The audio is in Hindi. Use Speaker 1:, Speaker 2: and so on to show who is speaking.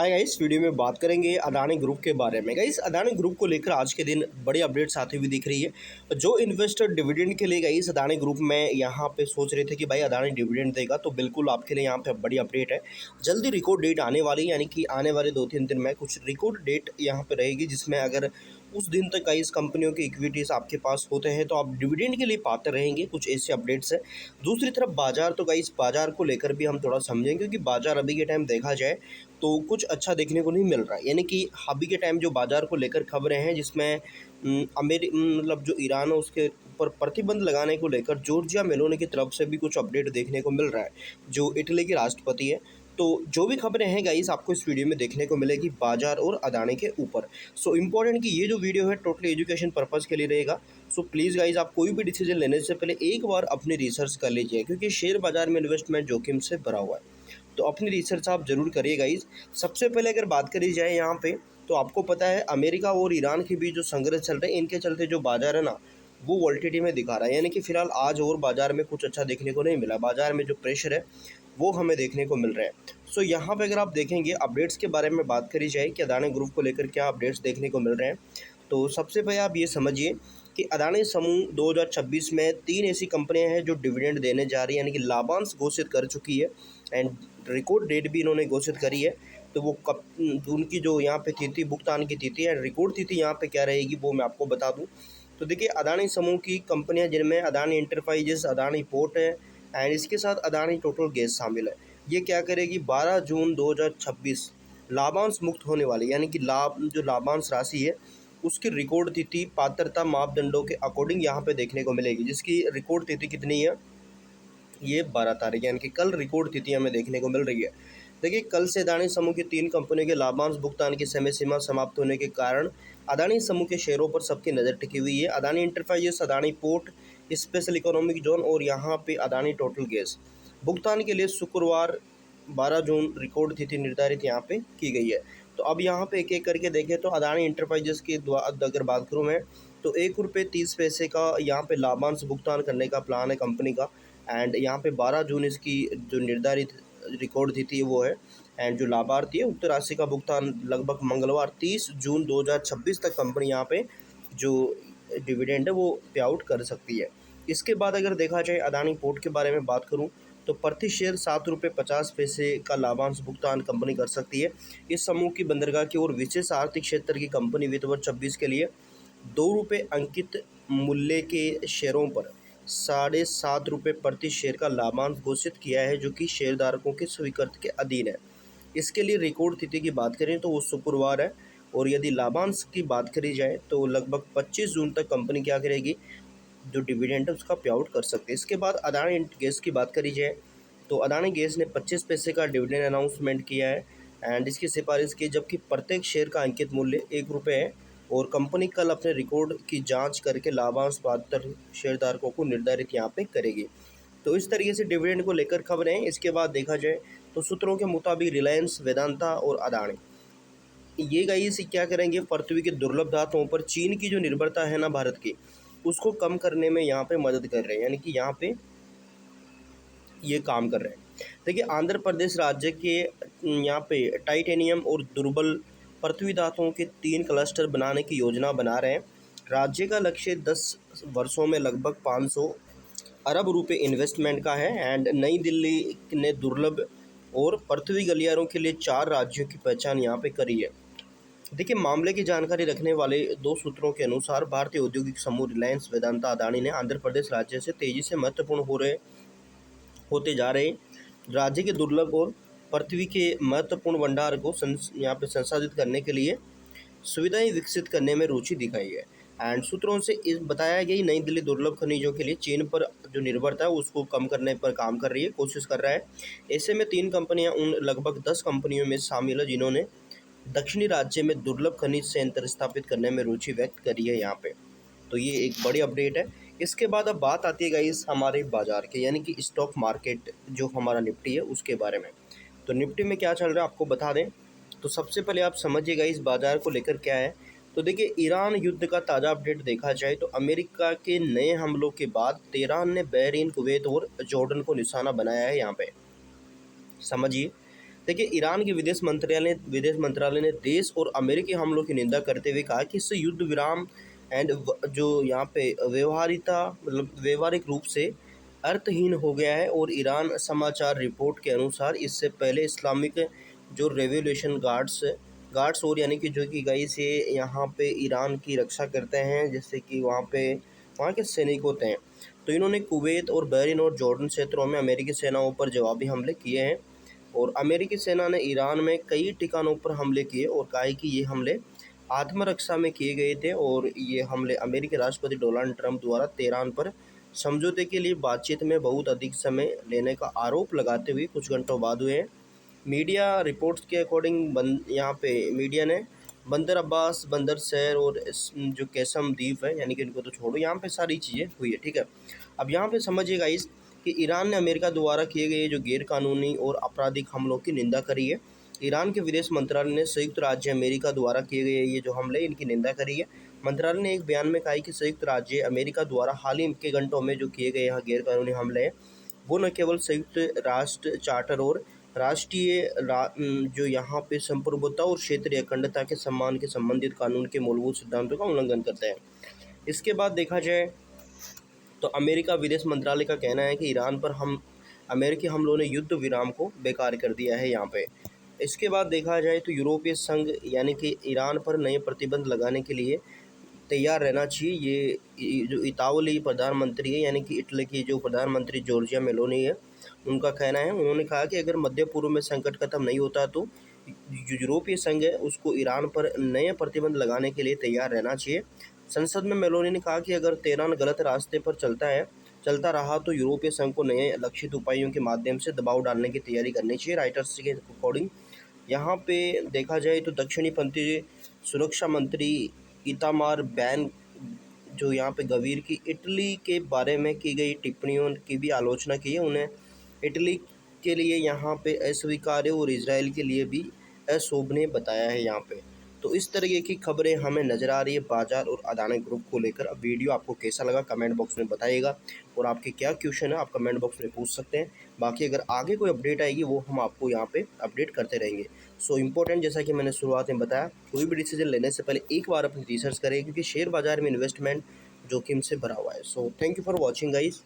Speaker 1: हाय गाइस, वीडियो में बात करेंगे अडानी ग्रुप के बारे में। गाइस, अडानी ग्रुप को लेकर आज के दिन बड़ी अपडेट्स आती हुई दिख रही है। जो इन्वेस्टर डिविडेंड के लिए गाइस अडानी ग्रुप में यहाँ पे सोच रहे थे कि भाई अडानी डिविडेंड देगा, तो बिल्कुल आपके लिए यहाँ पे बड़ी अपडेट है। जल्दी रिकॉर्ड डेट आने वाली है, यानी कि आने वाले 2-3 दिन में कुछ रिकॉर्ड डेट यहाँ पे रहेगी, जिसमें अगर उस दिन तक गाइस कंपनियों के इक्विटीज आपके पास होते हैं तो आप डिविडेंड के लिए पात्र रहेंगे। कुछ ऐसे अपडेट्स है। दूसरी तरफ बाजार, तो गाइस बाजार को लेकर भी हम थोड़ा समझें, क्योंकि बाजार अभी के टाइम देखा जाए तो कुछ अच्छा देखने को नहीं मिल रहा है। यानी कि अभी के टाइम जो बाजार को लेकर खबरें हैं, जिसमें मतलब जो ईरान है उसके ऊपर प्रतिबंध लगाने को लेकर जॉर्जिया मेलोनी की तरफ से भी कुछ अपडेट देखने को मिल रहा है, जो इटली के राष्ट्रपति है। तो जो भी खबरें हैं गाइस आपको इस वीडियो में देखने को मिलेगी बाजार और अडानी के ऊपर। सो इम्पोर्टेंट कि ये जो वीडियो है टोटली एजुकेशन पर्पज़ के लिए रहेगा। सो प्लीज़ गाइस, आप कोई भी डिसीजन लेने से पहले एक बार अपनी रिसर्च कर लीजिए, क्योंकि शेयर बाजार में इन्वेस्टमेंट जोखिम से भरा हुआ है। तो अपनी रिसर्च आप ज़रूर करिए गाइस। सबसे पहले अगर बात करी जाए यहाँ पे, तो आपको पता है अमेरिका और ईरान के बीच जो संघर्ष चल रहे हैं, इनके चलते जो बाजार है ना, वो वोलेटिलिटी में दिखा रहा है। यानी कि फिलहाल आज और बाजार में कुछ अच्छा देखने को नहीं मिला। बाजार में जो प्रेशर है वो हमें देखने को मिल रहा है। सो यहाँ पे अगर आप देखेंगे अपडेट्स के बारे में बात करी जाए कि अडानी ग्रुप को लेकर क्या अपडेट्स देखने को मिल रहे हैं, तो सबसे पहले आप ये समझिए कि अडानी समूह 2026 में 3 ऐसी कंपनियां हैं जो डिविडेंड देने जा रही है, यानी कि लाभांश घोषित कर चुकी है। एंड रिकॉर्ड डेट भी इन्होंने घोषित करी है। तो वो कब उनकी जो यहाँ पे तिथि, भुगतान की तिथि है, रिकॉर्ड तिथि यहाँ पे क्या रहेगी वो मैं आपको बता दूँ। तो देखिए, अडानी समूह की कंपनियां जिनमें अडानी एंटरप्राइजेस, अडानी पोर्ट है एंड इसके साथ अडानी टोटल गैस शामिल है। ये क्या करेगी, 12 जून 2026 लाभांश मुक्त होने वाली, यानी कि लाभांश राशि है उसकी रिकॉर्ड तिथि पात्रता मापदंडों के अकॉर्डिंग यहाँ पे देखने को मिलेगी, जिसकी रिकॉर्ड तिथि कितनी है, ये 12 तारीख, यानी कि कल रिकॉर्ड तिथि हमें देखने को मिल रही है। देखिए, कल से अडानी समूह की 3 कंपनियों के लाभांश भुगतान की समय सीमा समाप्त होने के कारण अडानी समूह के शेयरों पर सबकी नज़र टिकी हुई है। Adani enterprises, Adani port, special economic zone और यहाँ पे अडानी टोटल गैस भुगतान के लिए शुक्रवार 12 जून रिकॉर्ड तिथि निर्धारित यहाँ पे की गई है। तो अब यहाँ पे एक एक करके देखें तो अडानी एंटरप्राइजेस की अगर बात करूँ मैं, तो ₹1.30 का यहाँ पे लाभांश भुगतान करने का प्लान है कंपनी का। एंड यहाँ पे 12 जून इसकी जो निर्धारित रिकॉर्ड तिथि है वो है। एंड जो लाभार्थी है उक्त राशि का भुगतान लगभग मंगलवार 30 जून 2026 तक कंपनी यहाँ पे जो डिविडेंड है वो पे आउट कर सकती है। इसके बाद अगर देखा जाए अडानी पोर्ट के बारे में बात करूँ, तो प्रति शेयर ₹7.50 का लाभांश भुगतान कंपनी कर सकती है। इस समूह की बंदरगाह की और विशेष आर्थिक क्षेत्र की कंपनी वित्त वर्ष 26 के लिए ₹2 अंकित मूल्य के शेयरों पर ₹7.5 प्रति शेयर का लाभांश घोषित किया है, जो कि शेयरधारकों के स्वीकृति के अधीन है। इसके लिए रिकॉर्ड तिथि की बात करें तो वो शुक्रवार है। और यदि लाभांश की बात करी जाए तो लगभग 25 जून तक कंपनी क्या करेगी, जो डिविडेंड है उसका पे आउट कर सकते हैं। इसके बाद अडानी गैस की बात करी जाए तो अडानी गैस ने 25 पैसे का डिविडेंड अनाउंसमेंट किया है एंड इसकी सिफारिश की, जबकि प्रत्येक शेयर का अंकित मूल्य ₹1 है। और कंपनी कल अपने रिकॉर्ड की जांच करके लाभांश पात्र शेयरधारकों को निर्धारित यहाँ पे करेगी। तो इस तरीके से डिविडेंड को लेकर खबरें हैं। इसके बाद देखा जाए तो सूत्रों के मुताबिक रिलायंस, वेदांता और अडानी ये गाइस क्या करेंगे, पृथ्वी के दुर्लभ धातुओं पर चीन की जो निर्भरता है ना भारत की, उसको कम करने में यहाँ पे मदद कर रहे हैं, यानी कि यहाँ पे ये काम कर रहे हैं। देखिए, आंध्र प्रदेश राज्य के यहाँ पे टाइटेनियम और दुर्बल पृथ्वी धातुओं के 3 क्लस्टर बनाने की योजना बना रहे हैं। राज्य का लक्ष्य 10 वर्षों में लगभग 500 अरब रुपए इन्वेस्टमेंट का है। एंड नई दिल्ली ने दुर्लभ और पृथ्वी गलियारों के लिए 4 राज्यों की पहचान यहाँ पे करी है। देखिए, मामले की जानकारी रखने वाले 2 सूत्रों के अनुसार भारतीय औद्योगिक समूह रिलायंस, वेदांता, अडानी ने आंध्र प्रदेश राज्य से तेजी से महत्वपूर्ण होते जा रहे राज्य के दुर्लभ और पृथ्वी के महत्वपूर्ण भंडार को यहाँ पे संसाधित करने के लिए सुविधाएं विकसित करने में रुचि दिखाई है। एंड सूत्रों से इस बताया गई नई दिल्ली दुर्लभ खनिजों के लिए चीन पर जो निर्भरता है उसको कम करने पर काम कर रही है, कोशिश कर रहा है। ऐसे में 3 कंपनियां उन लगभग 10 कंपनियों में शामिल है जिन्होंने दक्षिणी राज्य में दुर्लभ खनिज संयंत्र स्थापित करने में रुचि व्यक्त करी है यहाँ पे। तो ये एक बड़ी अपडेट है। इसके बाद अब बात आती है गाइस हमारे बाजार के, यानी कि स्टॉक मार्केट जो हमारा निफ्टी है उसके बारे में। तो निफ्टी में क्या चल रहा है आपको बता दें। तो सबसे पहले आप समझिएगा इस बाजार को लेकर क्या है। तो देखिए, ईरान युद्ध का ताज़ा अपडेट देखा जाए तो अमेरिका के नए हमलों के बाद तेहरान ने बहरीन, कुवैत और जॉर्डन को निशाना बनाया है यहाँ पे, समझिए। देखिए, ईरान के विदेश मंत्रालय ने देश और अमेरिकी हमलों की निंदा करते हुए कहा कि इससे युद्ध विराम एंड जो यहाँ पे व्यवहारिता मतलब व्यवहारिक रूप से अर्थहीन हो गया है। और ईरान समाचार रिपोर्ट के अनुसार इससे पहले इस्लामिक जो रेवोल्यूशन गार्ड्स और यानी कि जो कि गाइस ये यहाँ पे ईरान की रक्षा करते हैं, जैसे कि वहाँ के सैनिक होते हैं। तो इन्होंने कुवैत और बहरीन और जॉर्डन क्षेत्रों में अमेरिकी सेनाओं पर जवाबी हमले किए हैं। और अमेरिकी सेना ने ईरान में कई ठिकानों पर हमले किए और कहा है कि ये हमले आत्मरक्षा में किए गए थे। और ये हमले अमेरिकी राष्ट्रपति डोनाल्ड ट्रंप द्वारा तेहरान पर समझौते के लिए बातचीत में बहुत अधिक समय लेने का आरोप लगाते हुए कुछ घंटों बाद हुए हैं। मीडिया रिपोर्ट्स के अकॉर्डिंग यहाँ पे मीडिया ने बंदर अब्बास, बंदर शहर और जो कैसम द्वीप है, यानी कि इनको तो छोड़ो, यहाँ पे सारी चीज़ें हुई है, ठीक है। अब यहाँ पे समझिएगा इस कि ईरान ने अमेरिका द्वारा किए गए जो गैरकानूनी और आपराधिक हमलों की निंदा करी है। ईरान के विदेश मंत्रालय ने संयुक्त राज्य अमेरिका द्वारा किए गए ये जो हमले इनकी निंदा करी है। मंत्रालय ने एक बयान में कहा है कि संयुक्त राज्य अमेरिका द्वारा हाल ही के घंटों में जो किए गए यहाँ गैरकानूनी हमले हैं, वो न केवल संयुक्त राष्ट्र चार्टर और जो यहाँ पे संप्रभुता और क्षेत्रीय अखंडता के सम्मान के संबंधित कानून के मूलभूत सिद्धांतों का उल्लंघन करते हैं। इसके बाद देखा जाए तो अमेरिका विदेश मंत्रालय का कहना है कि ईरान पर अमेरिकी हमलों ने युद्ध विराम को बेकार कर दिया है यहाँ पे। इसके बाद देखा जाए तो यूरोपीय संघ यानी कि ईरान पर नए प्रतिबंध लगाने के लिए तैयार रहना चाहिए। ये जो इतावली प्रधानमंत्री है, यानी कि इटली की जो प्रधानमंत्री जॉर्जिया मेलोनी है, उनका कहना है। उन्होंने कहा कि अगर मध्य पूर्व में संकट खत्म नहीं होता तो जो यूरोपीय संघ है उसको ईरान पर नए प्रतिबंध लगाने के लिए तैयार रहना चाहिए। संसद में मेलोनी ने कहा कि अगर तेहरान गलत रास्ते पर चलता रहा तो यूरोपीय संघ को नए लक्षित उपायों के माध्यम से दबाव डालने की तैयारी करनी चाहिए। राइटर्स के अकॉर्डिंग यहाँ पे देखा जाए तो दक्षिणी पंथी सुरक्षा मंत्री इतामार बैन जो यहाँ पे गवीर की इटली के बारे में की गई टिप्पणियों की भी आलोचना की है। उन्हें इटली के लिए यहाँ पे अस्वीकार्य और इजराइल के लिए भी अशोभनीय बताया है यहाँ पे। तो इस तरीके की खबरें हमें नज़र आ रही है बाजार और अदानी ग्रुप को लेकर। अब वीडियो आपको कैसा लगा कमेंट बॉक्स में बताइएगा, और आपके क्या क्वेश्चन है आप कमेंट बॉक्स में पूछ सकते हैं। बाकी अगर आगे कोई अपडेट आएगी वो हम आपको यहाँ पे अपडेट करते रहेंगे। सो इम्पोर्टेंट, जैसा कि मैंने शुरुआत में बताया, कोई भी डिसीजन लेने से पहले एक बार अपनी रिसर्च करें, क्योंकि शेयर बाजार में इन्वेस्टमेंट जोखिम से भरा हुआ है। So thank you for watching guys.